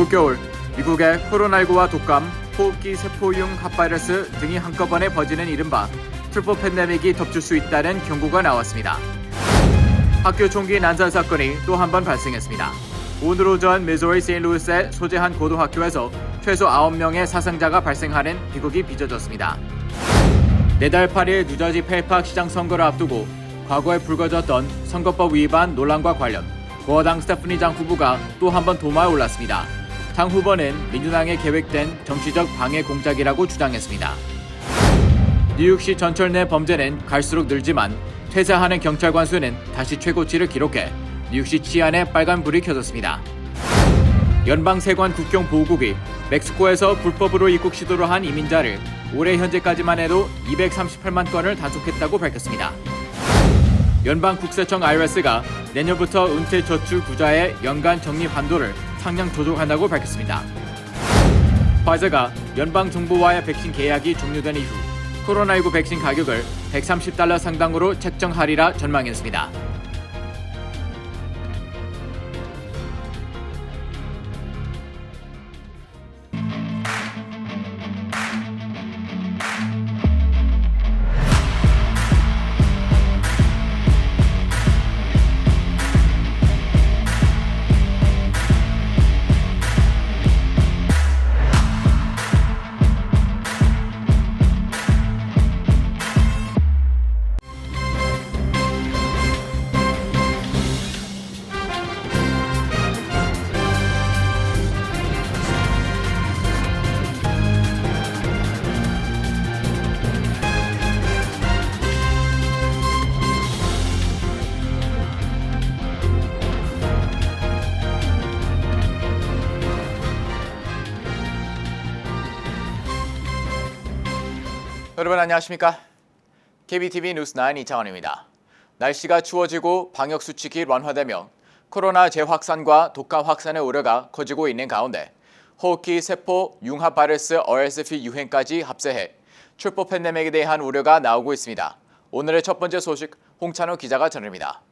올겨울 미국의 코로나19와 독감, 호흡기 세포융 합바이러스 등이 한꺼번에 퍼지는 이른바 트리플 팬데믹이 덮칠 수 있다는 경고가 나왔습니다. 학교 총기 난사 사건이 또 한 번 발생했습니다. 오늘 오전 미주리 세인트루이스의 소재 한 고등학교에서 최소 9명의 사상자가 발생하는 비극이 빚어졌습니다. 내달 8일 뉴저지 펠팍 시장 선거를 앞두고 과거에 불거졌던 선거법 위반 논란과 관련 공화당 스테프니 장 후보가 또 한 번 도마에 올랐습니다. 장 후보는 민주당에 계획된 정치적 방해 공작이라고 주장했습니다. 뉴욕시 전철 내 범죄는 갈수록 늘지만 퇴사하는 경찰관 수는 다시 최고치를 기록해 뉴욕시 치안에 빨간불이 켜졌습니다. 연방세관 국경보호국이 멕시코에서 불법으로 입국 시도를 한 이민자를 올해 현재까지만 해도 238만 건을 단속했다고 밝혔습니다. 연방국세청 IRS가 내년부터 은퇴저축부자의 연간 적립 한도를 상향 조정한다고 밝혔습니다. 화이자가 연방정부와의 백신 계약이 종료된 이후 코로나19 백신 가격을 $130 상당으로 책정하리라 전망했습니다. 여러분 안녕하십니까? KBTV 뉴스9 이창원입니다. 날씨가 추워지고 방역수칙이 완화되며 코로나 재확산과 독감 확산의 우려가 커지고 있는 가운데 호흡기 세포 융합 바이러스 RSV 유행까지 합세해 트리플 팬데믹에 대한 우려가 나오고 있습니다. 오늘의 첫 번째 소식 홍찬호 기자가 전합니다.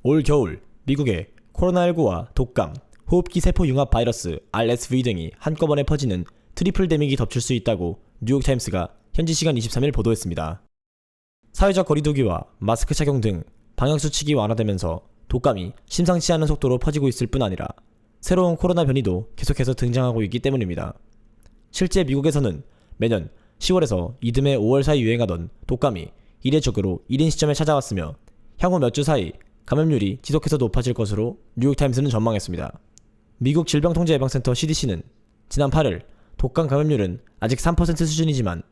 올 겨울 미국의 코로나19와 독감, 호흡기 세포 융합 바이러스 RSV 등이 한꺼번에 퍼지는 트리플 데믹이 덮칠 수 있다고 뉴욕타임스가 현지 시간 23일 보도했습니다. 사회적 거리두기와 마스크 착용 등 방역수칙이 완화되면서 독감이 심상치 않은 속도로 퍼지고 있을 뿐 아니라 새로운 코로나 변이도 계속해서 등장하고 있기 때문입니다. 실제 미국에서는 매년 10월에서 이듬해 5월 사이 유행하던 독감이 이례적으로 1인 시점에 찾아왔으며 향후 몇 주 사이 감염률이 지속해서 높아질 것으로 뉴욕타임스는 전망했습니다. 미국 질병통제예방센터 CDC는 지난 8일 독감 감염률은 아직 3% 수준이지만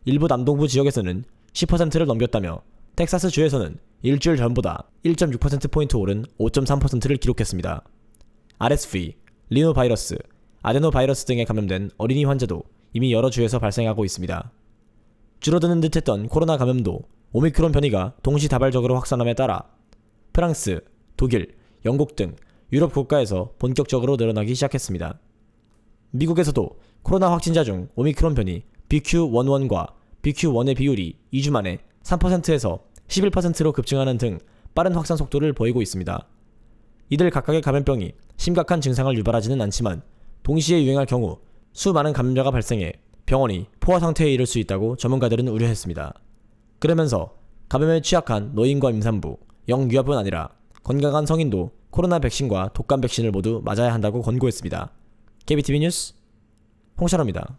일부 남동부 지역에서는 10%를 넘겼다며 텍사스 주에서는 일주일 전보다 1.6%포인트 오른 5.3%를 기록했습니다. RSV, 리노바이러스, 아데노바이러스 등에 감염된 어린이 환자도 이미 여러 주에서 발생하고 있습니다. 줄어드는 듯했던 코로나 감염도 오미크론 변이가 동시다발적으로 확산함에 따라 프랑스, 독일, 영국 등 유럽 국가에서 본격적으로 늘어나기 시작했습니다. 미국에서도 코로나 확진자 중 오미크론 변이 BQ.1.1과 BQ.1의 비율이 2주 만에 3%에서 11%로 급증하는 등 빠른 확산 속도를 보이고 있습니다. 이들 각각의 감염병이 심각한 증상을 유발하지는 않지만 동시에 유행할 경우 수많은 감염자가 발생해 병원이 포화 상태에 이를 수 있다고 전문가들은 우려했습니다. 그러면서 감염에 취약한 노인과 임산부, 영유아뿐 아니라 건강한 성인도 코로나 백신과 독감 백신을 모두 맞아야 한다고 권고했습니다. KBTV 뉴스 홍찬호입니다.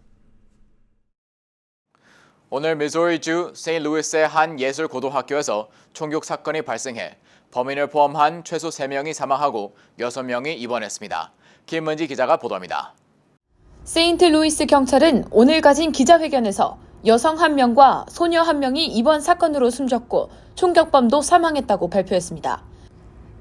오늘 미주리주 세인트루이스의 한 예술고등학교에서 총격 사건이 발생해 범인을 포함한 최소 3명이 사망하고 6명이 입원했습니다. 김은지 기자가 보도합니다. 세인트루이스 경찰은 오늘 가진 기자회견에서 여성 1명과 소녀 1명이 이번 사건으로 숨졌고 총격범도 사망했다고 발표했습니다.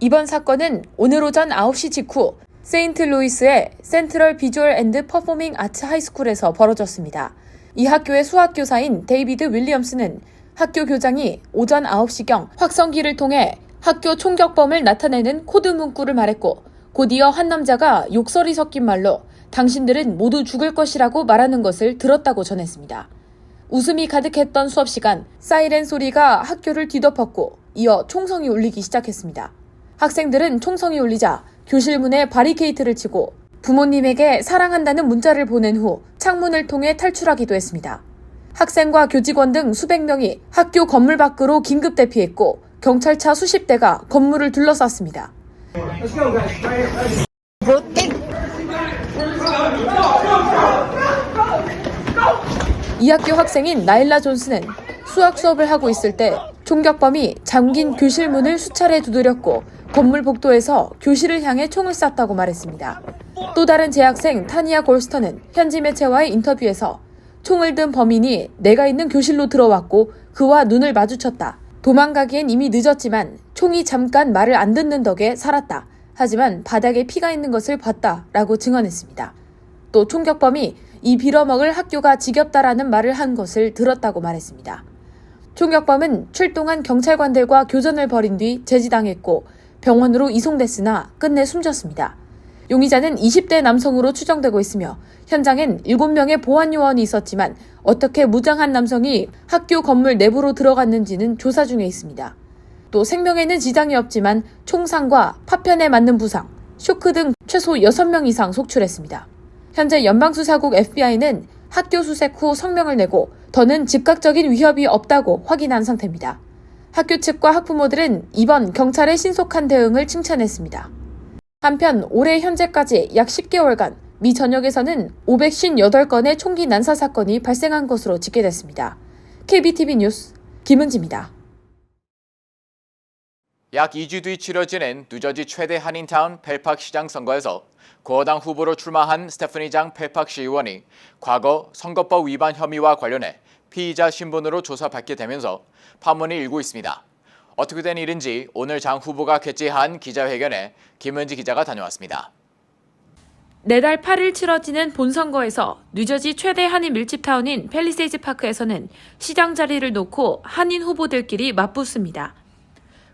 이번 사건은 오늘 오전 9시 직후 세인트루이스의 센트럴 비주얼 앤드 퍼포밍 아츠 하이스쿨에서 벌어졌습니다. 이 학교의 수학교사인 데이비드 윌리엄스는 학교 교장이 오전 9시경 확성기를 통해 학교 총격범을 나타내는 코드 문구를 말했고 곧이어 한 남자가 욕설이 섞인 말로 당신들은 모두 죽을 것이라고 말하는 것을 들었다고 전했습니다. 웃음이 가득했던 수업 시간, 사이렌 소리가 학교를 뒤덮었고 이어 총성이 울리기 시작했습니다. 학생들은 총성이 울리자 교실 문에 바리케이트를 치고 부모님에게 사랑한다는 문자를 보낸 후 창문을 통해 탈출하기도 했습니다. 학생과 교직원 등 수백 명이 학교 건물 밖으로 긴급 대피했고 경찰차 수십 대가 건물을 둘러쌌습니다. 이 학교 학생인 나일라 존스는 수학 수업을 하고 있을 때 총격범이 잠긴 교실 문을 수차례 두드렸고 건물 복도에서 교실을 향해 총을 쐈다고 말했습니다. 또 다른 재학생 타니아 골스터는 현지 매체와의 인터뷰에서 총을 든 범인이 내가 있는 교실로 들어왔고 그와 눈을 마주쳤다. 도망가기엔 이미 늦었지만 총이 잠깐 말을 안 듣는 덕에 살았다. 하지만 바닥에 피가 있는 것을 봤다. 라고 증언했습니다. 또 총격범이 이 빌어먹을 학교가 지겹다라는 말을 한 것을 들었다고 말했습니다. 총격범은 출동한 경찰관들과 교전을 벌인 뒤 제지당했고 병원으로 이송됐으나 끝내 숨졌습니다. 용의자는 20대 남성으로 추정되고 있으며 현장엔 7명의 보안 요원이 있었지만 어떻게 무장한 남성이 학교 건물 내부로 들어갔는지는 조사 중에 있습니다. 또 생명에는 지장이 없지만 총상과 파편에 맞는 부상, 쇼크 등 최소 6명 이상 속출했습니다. 현재 연방수사국 FBI는 학교 수색 후 성명을 내고 더는 즉각적인 위협이 없다고 확인한 상태입니다. 학교 측과 학부모들은 이번 경찰의 신속한 대응을 칭찬했습니다. 한편 올해 현재까지 약 10개월간 미 전역에서는 558건의 총기 난사 사건이 발생한 것으로 집계됐습니다. KBTV 뉴스 김은지입니다. 약 2주 뒤 치러지는 뉴저지 최대 한인타운 펠팍 시장 선거에서 공화당 후보로 출마한 스테프니 장 펠팍 시의원이 과거 선거법 위반 혐의와 관련해 피의자 신분으로 조사받게 되면서 파문이 일고 있습니다. 어떻게 된 일인지 오늘 장 후보가 개최한 기자회견에 김은지 기자가 다녀왔습니다. 내달 8일 치러지는 본선거에서 뉴저지 최대 한인 밀집타운인 팰리세이즈 파크에서는 시장 자리를 놓고 한인 후보들끼리 맞붙습니다.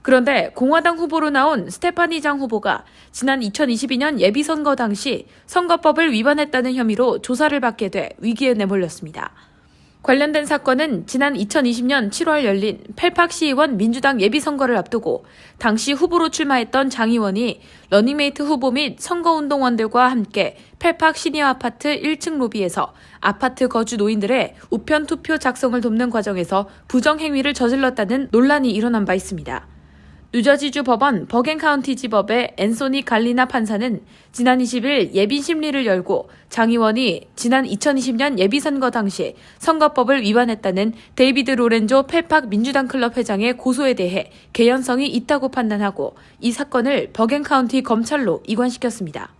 그런데 공화당 후보로 나온 스테파니 장 후보가 지난 2022년 예비선거 당시 선거법을 위반했다는 혐의로 조사를 받게 돼 위기에 내몰렸습니다. 관련된 사건은 지난 2020년 7월 열린 펠팍 시의원 민주당 예비선거를 앞두고 당시 후보로 출마했던 장 의원이 러닝메이트 후보 및 선거운동원들과 함께 펠팍 시니어 아파트 1층 로비에서 아파트 거주 노인들의 우편 투표 작성을 돕는 과정에서 부정행위를 저질렀다는 논란이 일어난 바 있습니다. 뉴저지주 법원 버겐 카운티 지법의 앤소니 갈리나 판사는 지난 20일 예비 심리를 열고 장 의원이 지난 2020년 예비선거 당시 선거법을 위반했다는 데이비드 로렌조 펠팍 민주당 클럽 회장의 고소에 대해 개연성이 있다고 판단하고 이 사건을 버겐 카운티 검찰로 이관시켰습니다.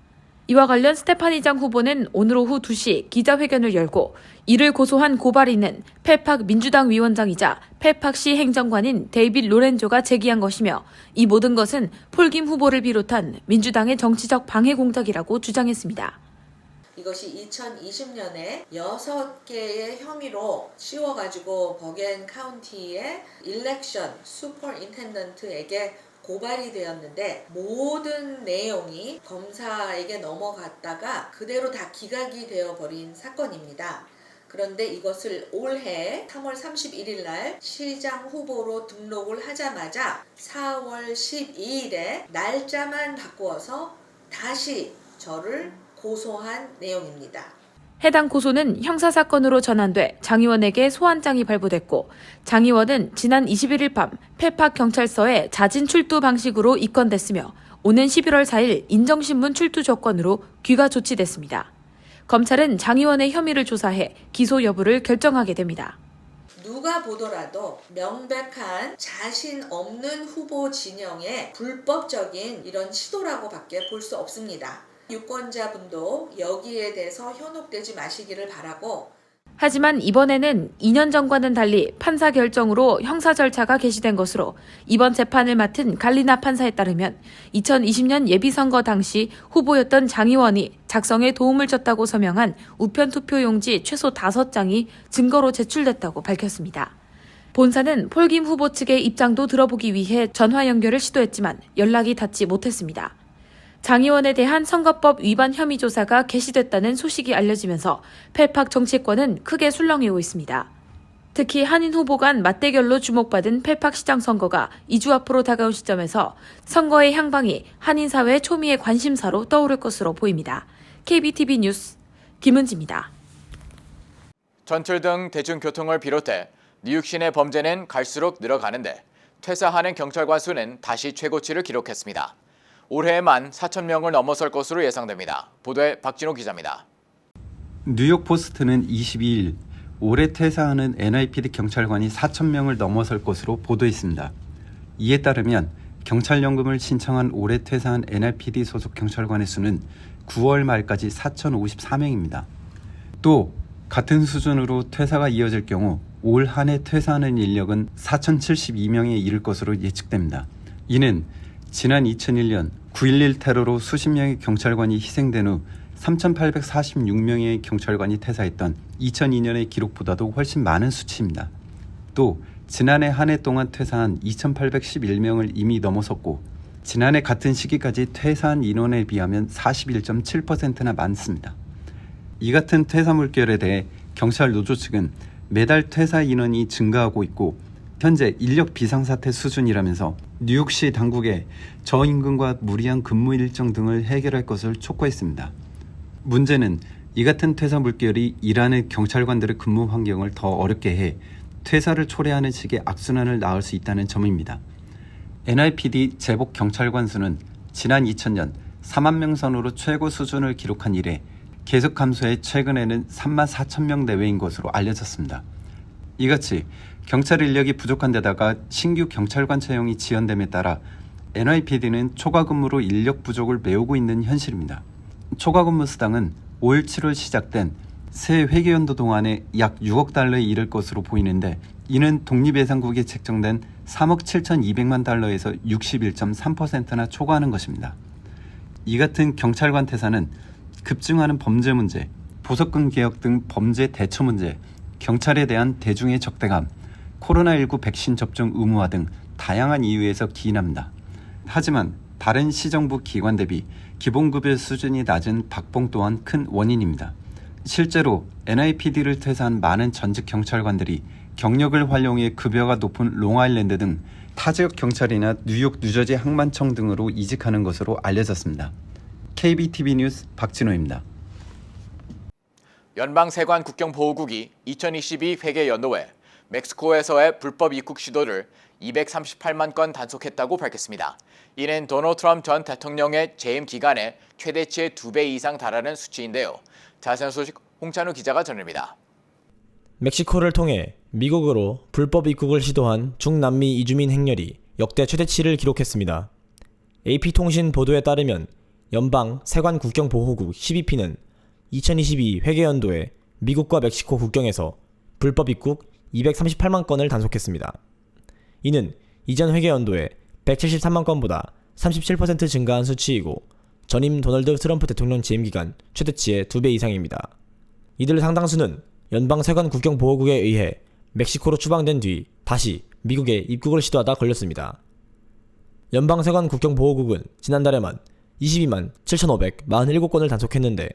이와 관련 스테파니 장 후보는 오늘 오후 2시 기자회견을 열고 이를 고소한 고발인은 펠팍 민주당 위원장이자 펠팍시 행정관인 데이빗 로렌조가 제기한 것이며 이 모든 것은 폴김 후보를 비롯한 민주당의 정치적 방해 공작이라고 주장했습니다. 이것이 2020년에 6개의 혐의로 씌워가지고 버겐 카운티의 일렉션 슈퍼인텐던트에게 고발이 되었는데 모든 내용이 검사에게 넘어갔다가 그대로 다 기각이 되어버린 사건입니다. 그런데 이것을 올해 3월 31일 날 시장 후보로 등록을 하자마자 4월 12일에 날짜만 바꾸어서 다시 저를 고소한 내용입니다. 해당 고소는 형사사건으로 전환돼 장 의원에게 소환장이 발부됐고 장 의원은 지난 21일 밤 펠팍 경찰서에 자진 출두 방식으로 입건됐으며 오는 11월 4일 인정신문 출두 조건으로 귀가 조치됐습니다. 검찰은 장 의원의 혐의를 조사해 기소 여부를 결정하게 됩니다. 누가 보더라도 명백한 자신 없는 후보 진영의 불법적인 이런 시도라고 밖에 볼 수 없습니다. 유권자분도 여기에 대해서 현혹되지 마시기를 바라고 하지만 이번에는 2년 전과는 달리 판사 결정으로 형사 절차가 개시된 것으로 이번 재판을 맡은 갈리나 판사에 따르면 2020년 예비선거 당시 후보였던 장 의원이 작성에 도움을 줬다고 서명한 우편 투표용지 최소 5장이 증거로 제출됐다고 밝혔습니다. 본사는 폴김 후보 측의 입장도 들어보기 위해 전화 연결을 시도했지만 연락이 닿지 못했습니다. 장 의원에 대한 선거법 위반 혐의 조사가 개시됐다는 소식이 알려지면서 펠팍 정치권은 크게 술렁이고 있습니다. 특히 한인 후보 간 맞대결로 주목받은 펠팍 시장 선거가 2주 앞으로 다가온 시점에서 선거의 향방이 한인 사회 초미의 관심사로 떠오를 것으로 보입니다. KBTV 뉴스 김은지입니다. 전철 등 대중교통을 비롯해 뉴욕 시내 범죄는 갈수록 늘어가는데 퇴사하는 경찰관 수는 다시 최고치를 기록했습니다. 올해에만 4,000명을 넘어설 것으로 예상됩니다. 보도에 박진호 기자입니다. 뉴욕 포스트는 22일 올해 퇴사하는 NYPD 경찰관이 4,000명을 넘어설 것으로 보도했습니다. 이에 따르면 경찰연금을 신청한 올해 퇴사한 NYPD 소속 경찰관의 수는 9월 말까지 4,054명입니다. 또 같은 수준으로 퇴사가 이어질 경우 올 한 해 퇴사하는 인력은 4,072명에 이를 것으로 예측됩니다. 이는 지난 2001년 9.11 테러로 수십 명의 경찰관이 희생된 후 3,846명의 경찰관이 퇴사했던 2002년의 기록보다도 훨씬 많은 수치입니다. 또 지난해 한 해 동안 퇴사한 2,811명을 이미 넘어섰고 지난해 같은 시기까지 퇴사한 인원에 비하면 41.7%나 많습니다. 이 같은 퇴사 물결에 대해 경찰 노조 측은 매달 퇴사 인원이 증가하고 있고 현재 인력 비상사태 수준이라면서 뉴욕시 당국에 저임금과 무리한 근무 일정 등을 해결할 것을 촉구했습니다. 문제는 이 같은 퇴사 물결이 일하는 경찰관들의 근무 환경을 더 어렵게 해 퇴사를 초래하는 식의 악순환을 낳을 수 있다는 점입니다. NYPD 제복 경찰관 수는 지난 2000년 4만 명 선으로 최고 수준을 기록한 이래 계속 감소해 최근에는 3만 4천 명 내외인 것으로 알려졌습니다. 이같이 경찰 인력이 부족한 데다가 신규 경찰관 채용이 지연됨에 따라 NYPD는 초과 근무로 인력 부족을 메우고 있는 현실입니다. 초과 근무 수당은 올 7월 시작된 새 회계연도 동안에 약 6억 달러에 이를 것으로 보이는데 이는 독립예산국에 책정된 3억 7,200만 달러에서 61.3%나 초과하는 것입니다. 이 같은 경찰관 퇴사는 급증하는 범죄 문제, 보석금 개혁 등 범죄 대처 문제, 경찰에 대한 대중의 적대감, 코로나19 백신 접종 의무화 등 다양한 이유에서 기인합니다. 하지만 다른 시정부 기관 대비 기본급여 수준이 낮은 박봉 또한 큰 원인입니다. 실제로 NYPD를 퇴사한 많은 전직 경찰관들이 경력을 활용해 급여가 높은 롱아일랜드 등 타지역 경찰이나 뉴욕 뉴저지 항만청 등으로 이직하는 것으로 알려졌습니다. KBTV 뉴스 박진호입니다. 연방세관 국경보호국이 2022 회계연도에 멕시코에서의 불법 입국 시도를 238만 건 단속했다고 밝혔습니다. 이는 도널드 트럼프 전 대통령의 재임 기간에 최대치의 2배 이상 달하는 수치인데요. 자세한 소식 홍찬우 기자가 전합니다. 멕시코를 통해 미국으로 불법 입국을 시도한 중남미 이주민 행렬이 역대 최대치를 기록했습니다. AP통신 보도에 따르면 연방 세관 국경보호국 12P는 2022 회계연도에 미국과 멕시코 국경에서 불법 입국 238만 건을 단속했습니다. 이는 이전 회계연도에 173만 건보다 37% 증가한 수치이고 전임 도널드 트럼프 대통령 재임 기간 최대치의 2배 이상입니다. 이들 상당수는 연방 세관 국경보호국에 의해 멕시코로 추방된 뒤 다시 미국에 입국을 시도하다 걸렸습니다. 연방 세관 국경보호국은 지난달에만 22만 7,547건을 단속했는데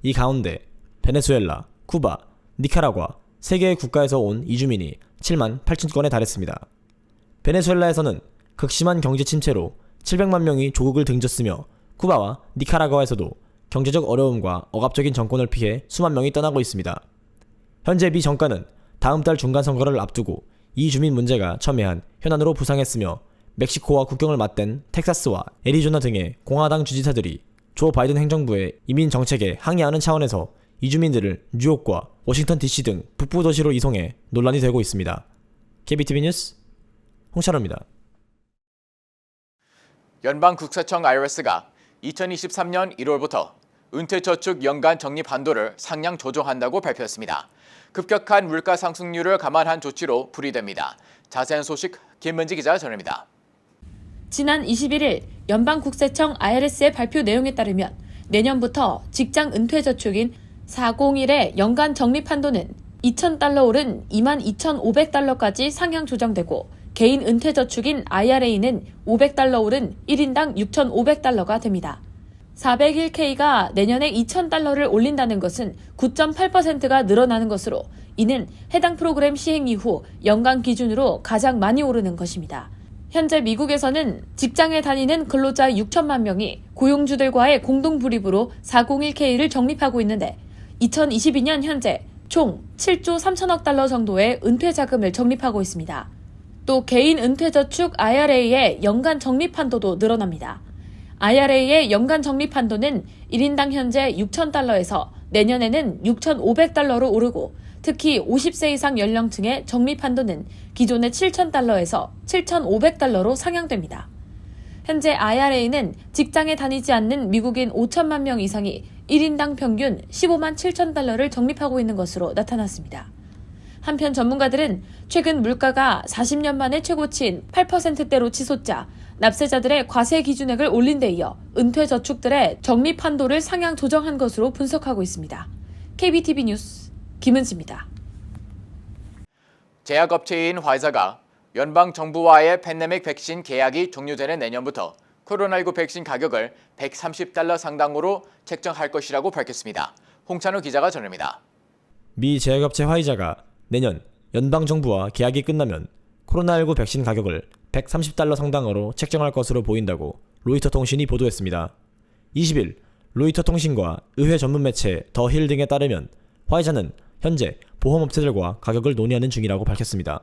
이 가운데 베네수엘라, 쿠바, 니카라과 3개의 국가에서 온 이주민이 7만 8천 건에 달했습니다. 베네수엘라에서는 극심한 경제 침체로 700만 명이 조국을 등졌으며 쿠바와 니카라과에서도 경제적 어려움과 억압적인 정권을 피해 수만 명이 떠나고 있습니다. 현재 미 정가는 다음 달 중간 선거를 앞두고 이 주민 문제가 첨예한 현안으로 부상했으며 멕시코와 국경을 맞댄 텍사스와 애리조나 등의 공화당 지지자들이 조 바이든 행정부의 이민 정책에 항의하는 차원에서 이주민들을 뉴욕과 워싱턴 DC 등 북부 도시로 이송해 논란이 되고 있습니다. KBTV 뉴스 홍찬호입니다. 연방국세청 IRS가 2023년 1월부터 은퇴저축 연간 적립 한도를 상향 조정한다고 발표했습니다. 급격한 물가 상승률을 감안한 조치로 풀이됩니다. 자세한 소식 김문지 기자가 전합니다. 지난 21일 연방국세청 IRS의 발표 내용에 따르면 내년부터 직장 은퇴저축인 401의 연간 적립 한도는 2,000달러 오른 22,500달러까지 상향 조정되고 개인 은퇴저축인 IRA는 500달러 오른 1인당 6,500달러가 됩니다. 401K가 내년에 2,000달러를 올린다는 것은 9.8%가 늘어나는 것으로 이는 해당 프로그램 시행 이후 연간 기준으로 가장 많이 오르는 것입니다. 현재 미국에서는 직장에 다니는 근로자 6천만 명이 고용주들과의 공동불입으로 401K를 적립하고 있는데 2022년 현재 총 7조 3천억 달러 정도의 은퇴 자금을 적립하고 있습니다. 또 개인 은퇴저축 IRA의 연간 적립 한도도 늘어납니다. IRA의 연간 적립 한도는 1인당 현재 6,000달러에서 내년에는 6,500달러로 오르고 특히 50세 이상 연령층의 적립 한도는 기존의 7,000달러에서 7,500달러로 상향됩니다. 현재 IRA는 직장에 다니지 않는 미국인 5천만 명 이상이 1인당 평균 15만 7천 달러를 적립하고 있는 것으로 나타났습니다. 한편 전문가들은 최근 물가가 40년 만에 최고치인 8%대로 치솟자 납세자들의 과세 기준액을 올린 데 이어 은퇴 저축들의 적립 한도를 상향 조정한 것으로 분석하고 있습니다. KBTV 뉴스 김은지입니다. 제약업체인 화이자가 연방정부와의 팬데믹 백신 계약이 종료되는 내년부터 코로나19 백신 가격을 $130 상당으로 책정할 것이라고 밝혔습니다. 홍찬우 기자가 전합니다. 미 제약업체 화이자가 내년 연방정부와 계약이 끝나면 코로나19 백신 가격을 $130 상당으로 책정할 것으로 보인다고 로이터 통신이 보도했습니다. 20일 로이터 통신과 의회 전문 매체 더 힐 등에 따르면 화이자는 현재 보험업체들과 가격을 논의하는 중이라고 밝혔습니다.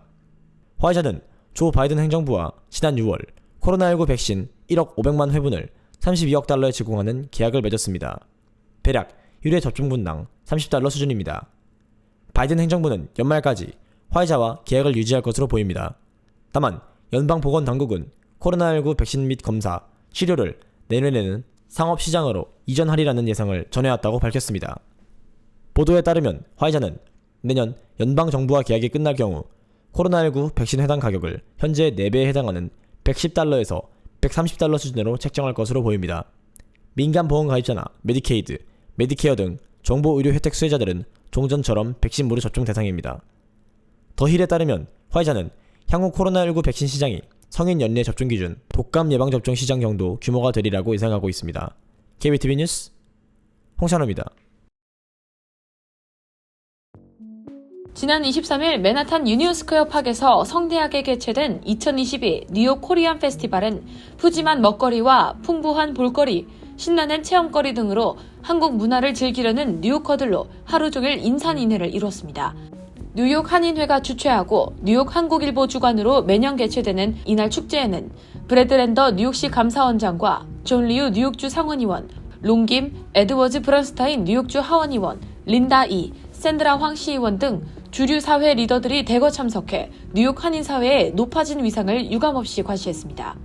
화이자는 조 바이든 행정부와 지난 6월 코로나19 백신 1억 500만 회분을 32억 달러에 제공하는 계약을 맺었습니다. 대략 1회 접종 분당 $30 수준입니다. 바이든 행정부는 연말까지 화이자와 계약을 유지할 것으로 보입니다. 다만 연방보건당국은 코로나19 백신 및 검사, 치료를 내년에는 상업시장으로 이전하리라는 예상을 전해왔다고 밝혔습니다. 보도에 따르면 화이자는 내년 연방정부와 계약이 끝날 경우 코로나19 백신 해당 가격을 현재 4배에 해당하는 $110에서 $130 수준으로 책정할 것으로 보입니다. 민간보험 가입자나 메디케이드, 메디케어 등 정보 의료 혜택 수혜자들은 종전처럼 백신 무료 접종 대상입니다. 더 힐에 따르면 화이자는 향후 코로나19 백신 시장이 성인 연례 접종 기준 독감 예방접종 시장 정도 규모가 되리라고 예상하고 있습니다. KBTV 뉴스 홍찬호입니다. 지난 23일 맨하탄 유니온 스퀘어 팍에서 성대하게 개최된 2022 뉴욕 코리안 페스티벌은 푸짐한 먹거리와 풍부한 볼거리, 신나는 체험거리 등으로 한국 문화를 즐기려는 뉴요커들로 하루 종일 인산인해를 이뤘습니다. 뉴욕 한인회가 주최하고 뉴욕 한국일보 주관으로 매년 개최되는 이날 축제에는 브래드 랜더 뉴욕시 감사원장과 존 리우 뉴욕주 상원의원, 롱김, 에드워즈 브런스타인 뉴욕주 하원의원, 린다 이, 샌드라 황 시의원 등 주류 사회 리더들이 대거 참석해 뉴욕 한인 사회의 높아진 위상을 유감없이 과시했습니다.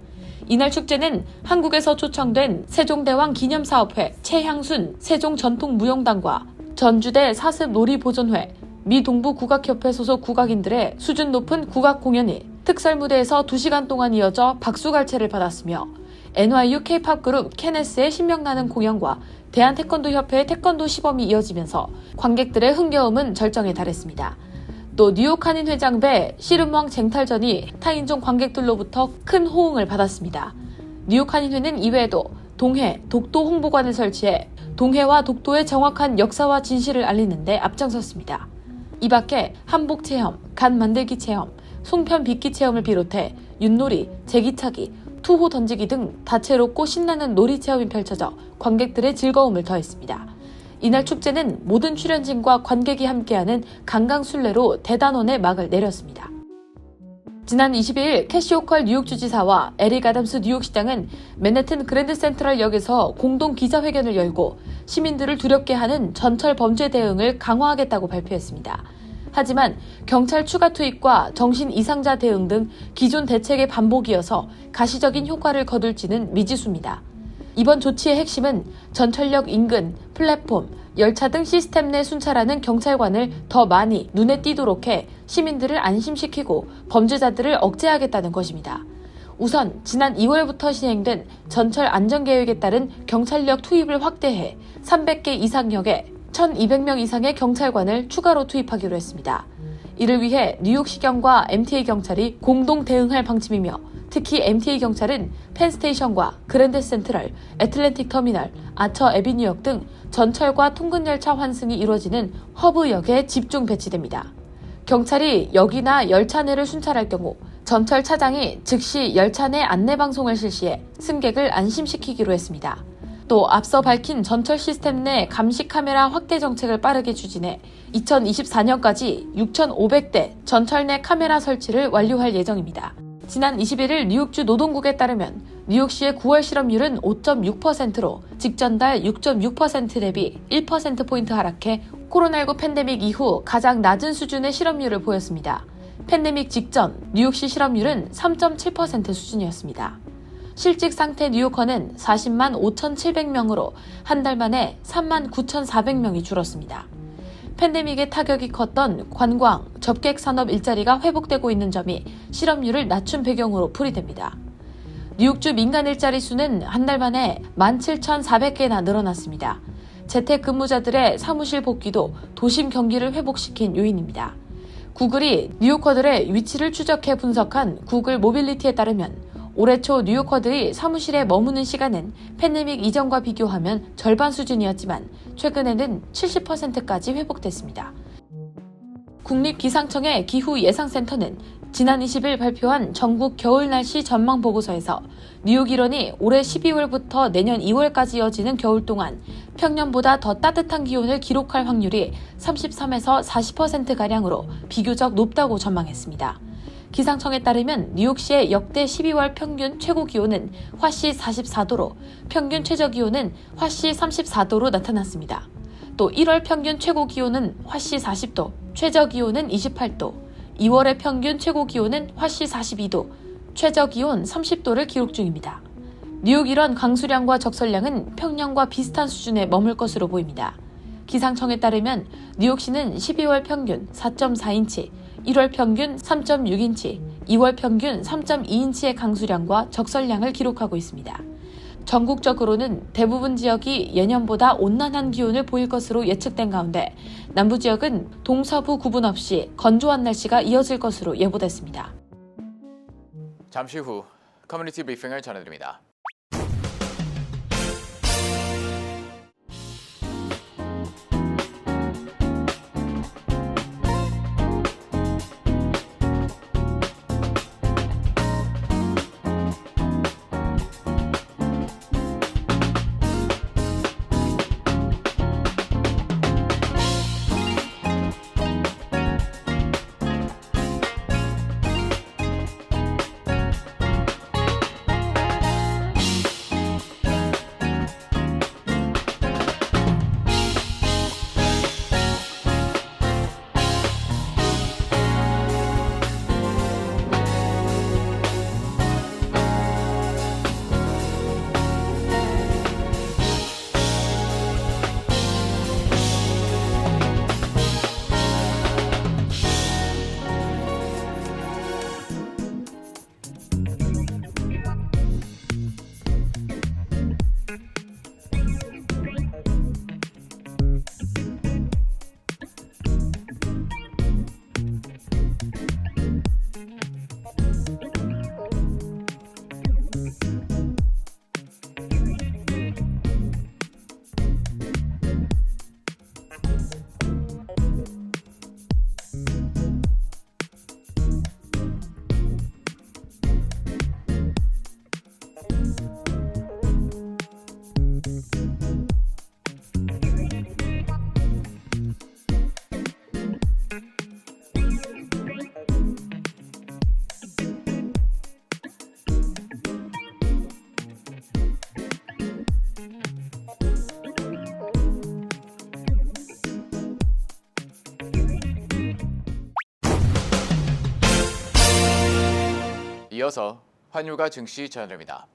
이날 축제는 한국에서 초청된 세종대왕 기념사업회 최향순 세종전통무용단과 전주대 사습놀이보존회, 미 동부국악협회 소속 국악인들의 수준 높은 국악 공연이 특설무대에서 2시간 동안 이어져 박수갈채를 받았으며 NYU K-POP 그룹 케네스의 신명나는 공연과 대한태권도협회의 태권도 시범이 이어지면서 관객들의 흥겨움은 절정에 달했습니다. 또 뉴욕 한인 회장배 씨름왕 쟁탈전이 타인종 관객들로부터 큰 호응을 받았습니다. 뉴욕 한인회는 이외에도 동해, 독도 홍보관을 설치해 동해와 독도의 정확한 역사와 진실을 알리는 데 앞장섰습니다. 이 밖에 한복 체험, 간 만들기 체험, 송편 빚기 체험을 비롯해 윷놀이, 제기차기, 투호 던지기 등 다채롭고 신나는 놀이 체험이 펼쳐져 관객들의 즐거움을 더했습니다. 이날 축제는 모든 출연진과 관객이 함께하는 강강술래로 대단원의 막을 내렸습니다. 지난 22일 캐시 호컬 뉴욕주지사와 에릭 아담스 뉴욕시장은 맨해튼 그랜드 센트럴역에서 공동 기자회견을 열고 시민들을 두렵게 하는 전철 범죄 대응을 강화하겠다고 발표했습니다. 하지만 경찰 추가 투입과 정신 이상자 대응 등 기존 대책의 반복이어서 가시적인 효과를 거둘지는 미지수입니다. 이번 조치의 핵심은 전철역 인근, 플랫폼, 열차 등 시스템 내 순찰하는 경찰관을 더 많이 눈에 띄도록 해 시민들을 안심시키고 범죄자들을 억제하겠다는 것입니다. 우선 지난 2월부터 시행된 전철 안전계획에 따른 경찰력 투입을 확대해 300개 이상 역에 1,200명 이상의 경찰관을 추가로 투입하기로 했습니다. 이를 위해 뉴욕시경과 MTA 경찰이 공동 대응할 방침이며 특히 MTA 경찰은 펜스테이션과 그랜드 센트럴, 애틀랜틱 터미널, 아처 애비뉴역 등 전철과 통근 열차 환승이 이루어지는 허브역에 집중 배치됩니다. 경찰이 역이나 열차 내를 순찰할 경우 전철 차장이 즉시 열차 내 안내방송을 실시해 승객을 안심시키기로 했습니다. 또 앞서 밝힌 전철 시스템 내 감시 카메라 확대 정책을 빠르게 추진해 2024년까지 6,500대 전철 내 카메라 설치를 완료할 예정입니다. 지난 21일 뉴욕주 노동국에 따르면 뉴욕시의 9월 실업률은 5.6%로 직전 달 6.6% 대비 1%포인트 하락해 코로나19 팬데믹 이후 가장 낮은 수준의 실업률을 보였습니다. 팬데믹 직전 뉴욕시 실업률은 3.7% 수준이었습니다. 실직 상태 뉴요커는 40만 5,700명으로 한 달 만에 3만 9,400명이 줄었습니다. 팬데믹의 타격이 컸던 관광, 접객 산업 일자리가 회복되고 있는 점이 실업률을 낮춘 배경으로 풀이됩니다. 뉴욕주 민간 일자리 수는 한 달 만에 17,400개나 늘어났습니다. 재택근무자들의 사무실 복귀도 도심 경기를 회복시킨 요인입니다. 구글이 뉴요커들의 위치를 추적해 분석한 구글 모빌리티에 따르면 올해 초 뉴요커들이 사무실에 머무는 시간은 팬데믹 이전과 비교하면 절반 수준이었지만 최근에는 70%까지 회복됐습니다. 국립기상청의 기후예상센터는 지난 20일 발표한 전국 겨울 날씨 전망 보고서에서 뉴욕 일원이 올해 12월부터 내년 2월까지 이어지는 겨울 동안 평년보다 더 따뜻한 기온을 기록할 확률이 33에서 40%가량으로 비교적 높다고 전망했습니다. 기상청에 따르면 뉴욕시의 역대 12월 평균 최고 기온은 화씨 44도로 평균 최저 기온은 화씨 34도로 나타났습니다. 또 1월 평균 최고 기온은 화씨 40도, 최저 기온은 28도, 2월의 평균 최고 기온은 화씨 42도, 최저 기온 30도를 기록 중입니다. 뉴욕 일원 강수량과 적설량은 평년과 비슷한 수준에 머물 것으로 보입니다. 기상청에 따르면 뉴욕시는 12월 평균 4.4인치, 1월 평균 3.6인치, 2월 평균 3.2인치의 강수량과 적설량을 기록하고 있습니다. 전국적으로는 대부분 지역이 예년보다 온난한 기온을 보일 것으로 예측된 가운데 남부 지역은 동서부 구분 없이 건조한 날씨가 이어질 것으로 예보됐습니다. 잠시 후 커뮤니티 브리핑을 전해드립니다. 이어서 환율과 증시 전해드립니다.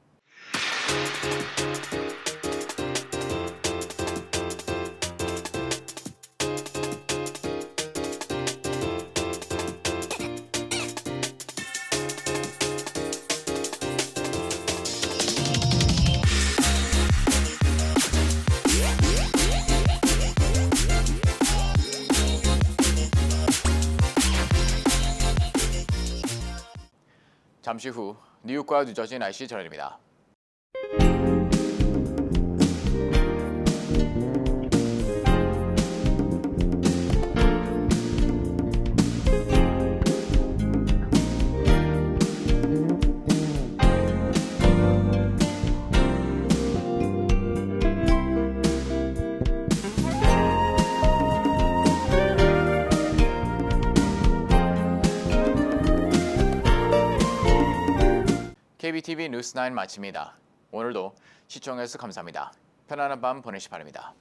잠시 후 뉴욕과 뉴저지 날씨 전해드립니다. KBTV 뉴스9 마칩니다. 오늘도 시청해주셔서 감사합니다. 편안한 밤 보내시 바랍니다.